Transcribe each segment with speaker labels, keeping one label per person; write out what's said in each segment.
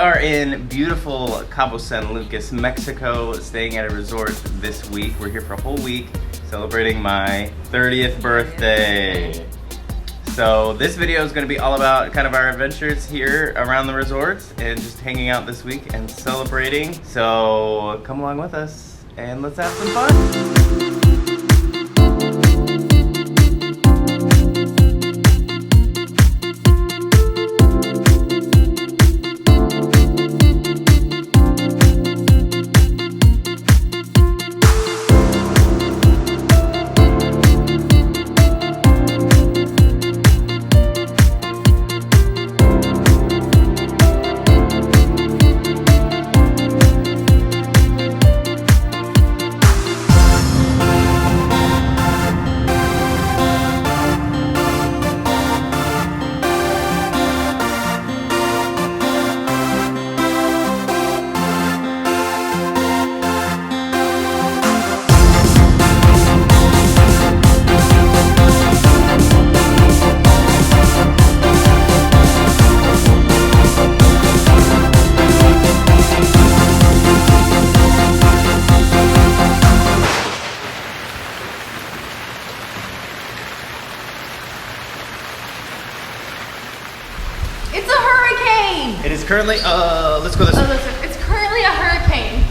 Speaker 1: are in beautiful Cabo San Lucas, Mexico, staying at a resort this week. We're here for a whole week celebrating my 30th birthday. So this video is going to be all about kind of our adventures here around the resorts and just hanging out this week and celebrating. So come along with us and let's have some fun.
Speaker 2: It's a hurricane!
Speaker 1: It is currently, let's go this way.
Speaker 2: It's currently a hurricane.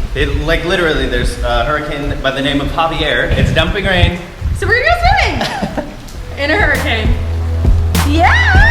Speaker 1: Like literally, there's a hurricane by the name of Javier. It's dumping rain.
Speaker 2: So we're gonna go swimming! In a hurricane. Yeah!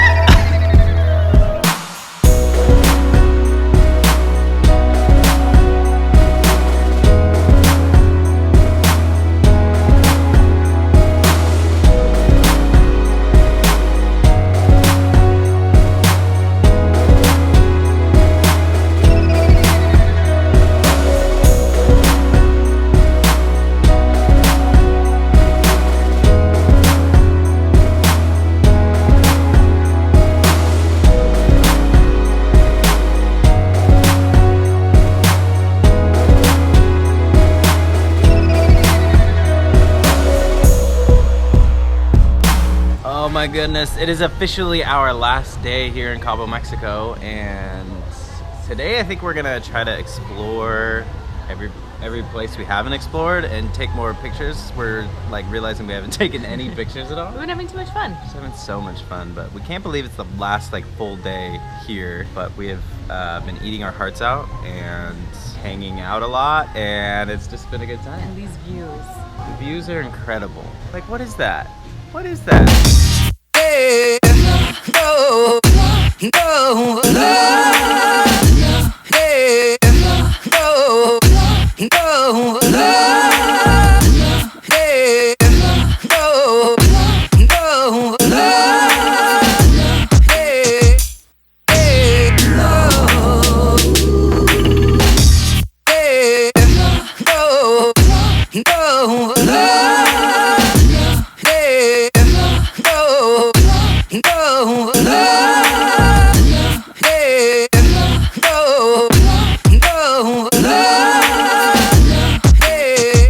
Speaker 1: Oh my goodness, it is officially our last day here in Cabo, Mexico, and today I think we're gonna try to explore every place we haven't explored and take more pictures. We're like realizing we haven't taken any pictures at all.
Speaker 2: We've been having too much fun.
Speaker 1: We're having so much fun, but we can't believe it's the last like full day here, but we have been eating our hearts out and hanging out a lot, and it's just been a good time.
Speaker 2: And these views.
Speaker 1: The views are incredible. Like, what is that? What is that?
Speaker 3: No, no, no, hey, no, no, no, hey, no, no, hey, hey, no, hey, no, no, hey, no. No, hey, no, no, hey,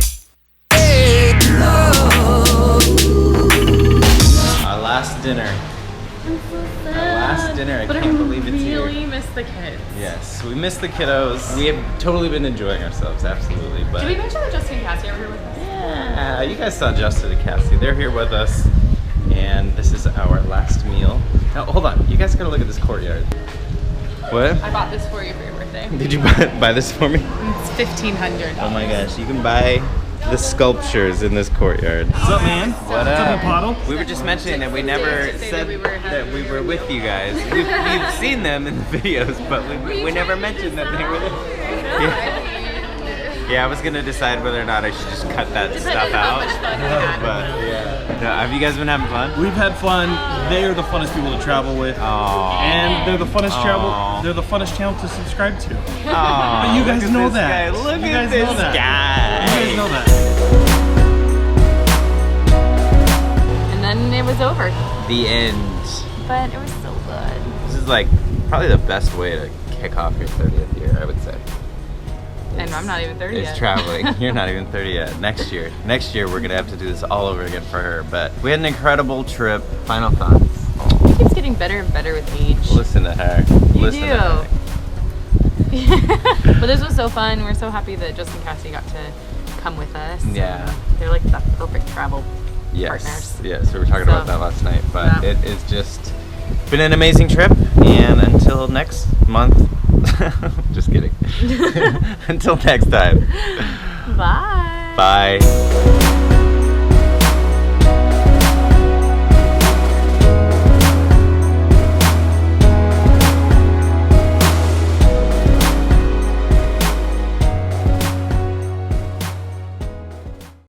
Speaker 3: hey, no.
Speaker 1: Our last dinner.
Speaker 2: I'm so sad.
Speaker 1: Our last dinner. I can't believe it's here.
Speaker 2: I really miss the kids.
Speaker 1: Yes, we miss the kiddos. We have totally been enjoying ourselves, absolutely. But
Speaker 2: Did we mention that Justin and Cassie are here with us?
Speaker 1: yeah, you guys saw Justin and Cassie. They're here with us, and this is our last meal. Now, hold on. You guys gotta look at this courtyard. What?
Speaker 2: I bought this for you for your birthday.
Speaker 1: Did you buy this for me?
Speaker 2: It's $1,500.
Speaker 1: Oh my gosh, you can buy the sculptures in this courtyard.
Speaker 4: What's up, man?
Speaker 1: What up?
Speaker 4: Epoddle?
Speaker 1: We were just mentioning that we never said that we were with you guys. We've seen them in the videos, but we never mentioned that they were there. Yeah. Yeah, I was gonna decide whether or not I should just cut that stuff out. But yeah. No, have you guys been having fun?
Speaker 4: We've had fun. They are the funnest people to travel with.
Speaker 1: Aww.
Speaker 4: And they're the funnest
Speaker 1: Aww.
Speaker 4: They're the funnest channel to subscribe to.
Speaker 1: Aww,
Speaker 4: But you guys
Speaker 1: look at
Speaker 4: know
Speaker 1: this
Speaker 4: that.
Speaker 1: Guy. Look
Speaker 4: You
Speaker 1: at
Speaker 4: guys
Speaker 1: this
Speaker 4: know that.
Speaker 1: guy.
Speaker 4: You guys know that.
Speaker 2: And then it was over.
Speaker 1: The end.
Speaker 2: But it was so good.
Speaker 1: This is like probably the best way to kick off your 30th year, I would say.
Speaker 2: And I'm not even 30
Speaker 1: Is
Speaker 2: yet.
Speaker 1: traveling. You're not even 30 yet. Next year we're gonna have to do this all over again for her. But we had an incredible trip. Final thoughts.
Speaker 2: It keeps getting better and better with age.
Speaker 1: Listen to her.
Speaker 2: You
Speaker 1: Listen
Speaker 2: do.
Speaker 1: to her.
Speaker 2: But this was so fun. We're so happy that Justin and Cassie got to come with us.
Speaker 1: Yeah.
Speaker 2: They're like the perfect travel
Speaker 1: Yes.
Speaker 2: partners.
Speaker 1: Yes, we were talking
Speaker 2: So,
Speaker 1: about that last night, but
Speaker 2: yeah.
Speaker 1: it is just been an amazing trip, and until next month, just kidding. Until next time.
Speaker 2: Bye.
Speaker 1: Bye.